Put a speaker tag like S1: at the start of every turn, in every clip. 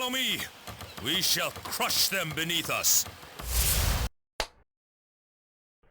S1: Follow me. We shall crush them beneath us.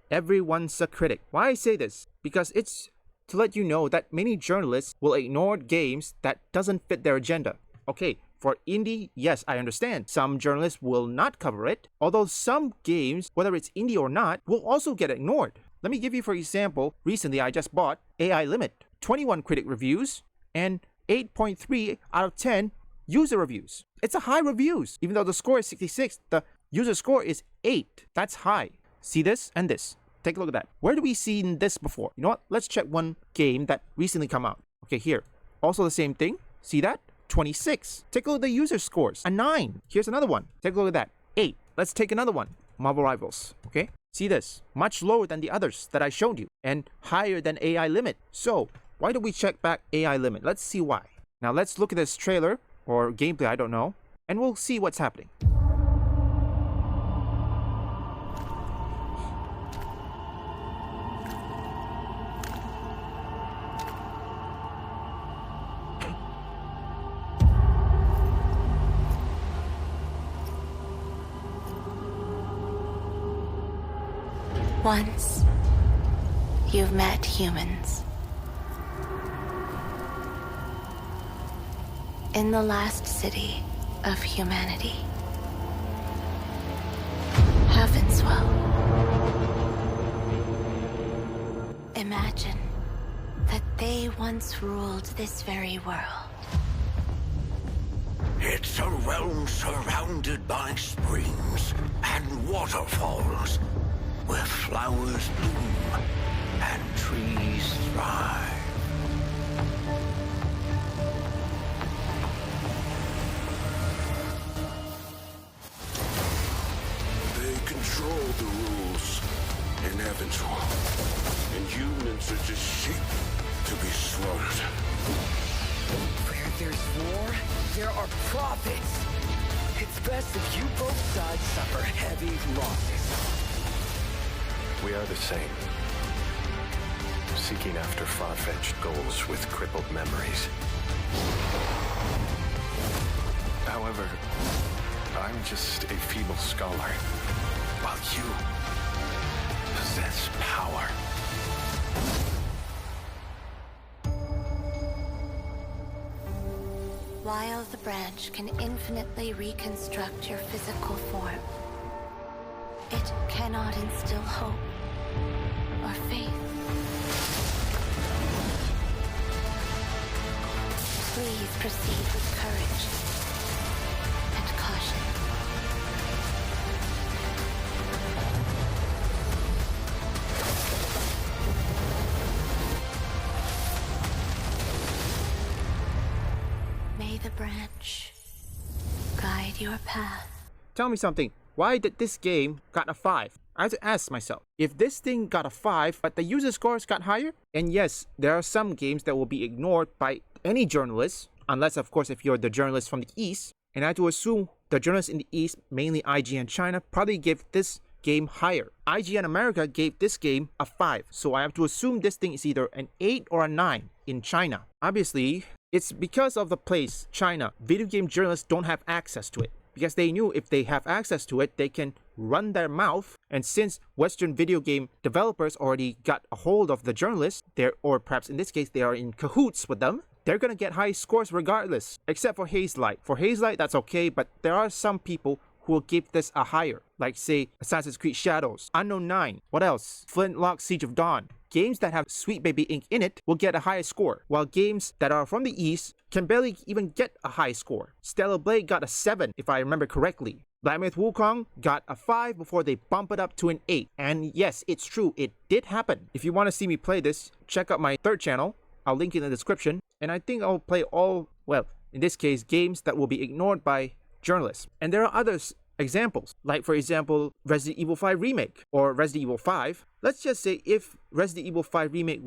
S2: Everyone's a critic. Why I say this? Because it's to let you know that many journalists will ignore games that doesn't fit their agenda. Okay, for indie, yes, I understand. Some journalists will not cover it, although some games, whether it's indie or not, will also get ignored. Let me give you for example, recently I just bought AI Limit. 21 critic reviews and 8.3 out of 10 user reviews. It's a high reviews. Even though the score is 66, the user score is 8. That's high. See this and this. Take a look at that. Where do we see this before? You know what? Let's check one game that recently come out. Okay, here. Also the same thing. See that? 26. Take a look at the user scores. A 9. Here's another one. Take a look at that. 8. Let's take another one. Marvel Rivals. Okay? See this? Much lower than the others that I showed you. And higher than AI Limit. So, why don't we check back AI Limit? Let's see why. Now let's look at this trailer. Or gameplay, I don't know. And we'll see what's happening.
S3: Once, you've met humans. In the last city of humanity, Heavenswell. Imagine that they once ruled this very world.
S4: It's a realm surrounded by springs and waterfalls, where flowers bloom and trees thrive. They control the rules in Evansville, and humans are just sheep to be slaughtered.
S5: Where there's war, there are profits. It's best if you both sides suffer heavy losses.
S6: We are the same. Seeking after far-fetched goals with crippled memories. However, I'm just a feeble scholar, while you possess power.
S3: While the branch can infinitely reconstruct your physical form, it cannot instill hope or faith. Please proceed with courage and caution. May the branch guide your path.
S2: Tell me something. Why did this game got a 5? I have to ask myself, if this thing got a 5, but the user scores got higher? And yes, there are some games that will be ignored by any journalist, unless of course if you're the journalist from the East. And I have to assume the journalists in the East, mainly IGN China, probably gave this game higher. IGN America gave this game a 5, so I have to assume this thing is either an 8 or a 9 in China. Obviously, it's because of the place, China. Video game journalists don't have access to it. Because they knew if they have access to it, they can run their mouth. And since Western video game developers already got a hold of the journalists, or perhaps in this case, they are in cahoots with them, they're gonna get high scores regardless. Except for Hazelight. For Hazelight, that's okay, but there are some people who will give this a higher. Like say, Assassin's Creed Shadows, Unknown 9, what else? Flintlock Siege of Dawn. Games that have Sweet Baby Ink in it will get a higher score, while games that are from the East can barely even get a high score. Stellar Blade got a 7, if I remember correctly. Black Myth Wukong got a 5 before they bump it up to an 8. And yes, it's true, it did happen. If you want to see me play this, check out my third channel. I'll link it in the description. And I think I'll play all, well, in this case, games that will be ignored by journalists. And there are others examples, like for example, Resident Evil 5 Remake or Resident Evil 5. Let's just say if Resident Evil 5 Remake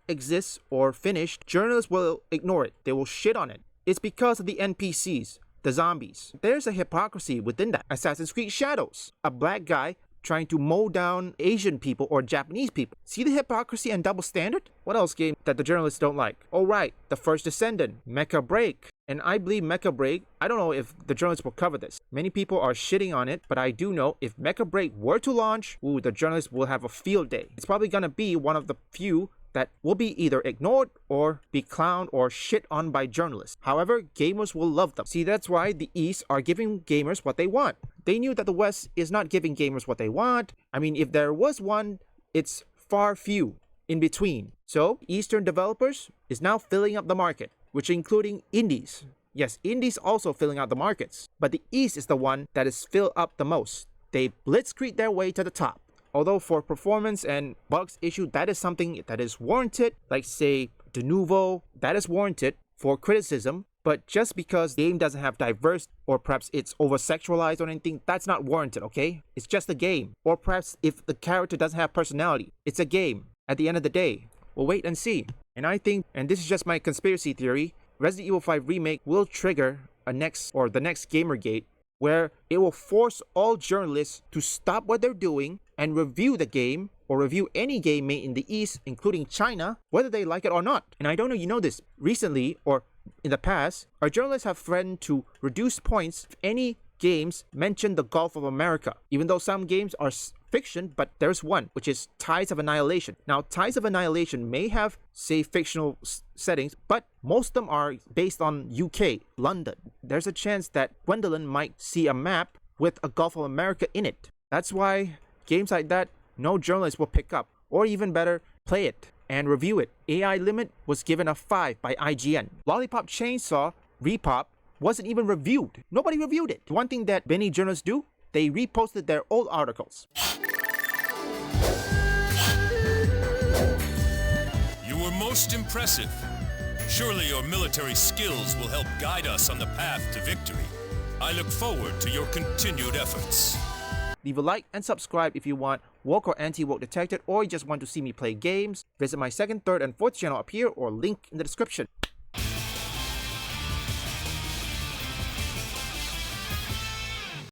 S2: exists or finished, journalists will ignore it. They will shit on it. It's because of the NPCs, the zombies. There's a hypocrisy within that. Assassin's Creed Shadows, a black guy trying to mow down Asian people or Japanese people. See the hypocrisy and double standard? What else game that the journalists don't like? Oh right, The First Descendant, Mecha Break, And I believe Mecha Break, I don't know if the journalists will cover this. Many people are shitting on it, but I do know if Mecha Break were to launch, the journalists will have a field day. It's probably gonna be one of the few that will be either ignored or be clowned or shit on by journalists. However, gamers will love them. See, that's why the East are giving gamers what they want. They knew that the West is not giving gamers what they want. I mean, if there was one, it's far few in between. So, Eastern developers is now filling up the market, which including indies. Yes, indies also filling out the markets. But the East is the one that is filled up the most. They blitzkrieg their way to the top. Although for performance and bugs issue, that is something that is warranted, like say De Nouveau, that is warranted for criticism. But just because the game doesn't have diverse, or perhaps it's over-sexualized or anything, that's not warranted, okay? It's just a game. Or perhaps if the character doesn't have personality, it's a game. At the end of the day, we'll wait and see. And I think, and this is just my conspiracy theory, Resident Evil 5 Remake will trigger the next Gamergate, where it will force all journalists to stop what they're doing and review the game or review any game made in the East, including China, whether they like it or not. And I don't know you know this, recently or in the past, our journalists have threatened to reduce points if any games mention the Gulf of America, even though some games are fiction, but there's one, which is Tides of Annihilation. Now, Tides of Annihilation may have, say, fictional settings, but most of them are based on UK, London. There's a chance that Gwendolyn might see a map with a Gulf of America in it. That's why games like that, no journalist will pick up, or even better, play it and review it. AI Limit was given a 5 by IGN. Lollipop Chainsaw, RePOP, wasn't even reviewed. Nobody reviewed it. One thing that many journalists do, they reposted their old articles.
S1: You were most impressive. Surely your military skills will help guide us on the path to victory. I look forward to your continued efforts.
S2: Leave a like and subscribe if you want woke or anti-woke detected, or you just want to see me play games. Visit my second, third, and fourth channel up here or link in the description.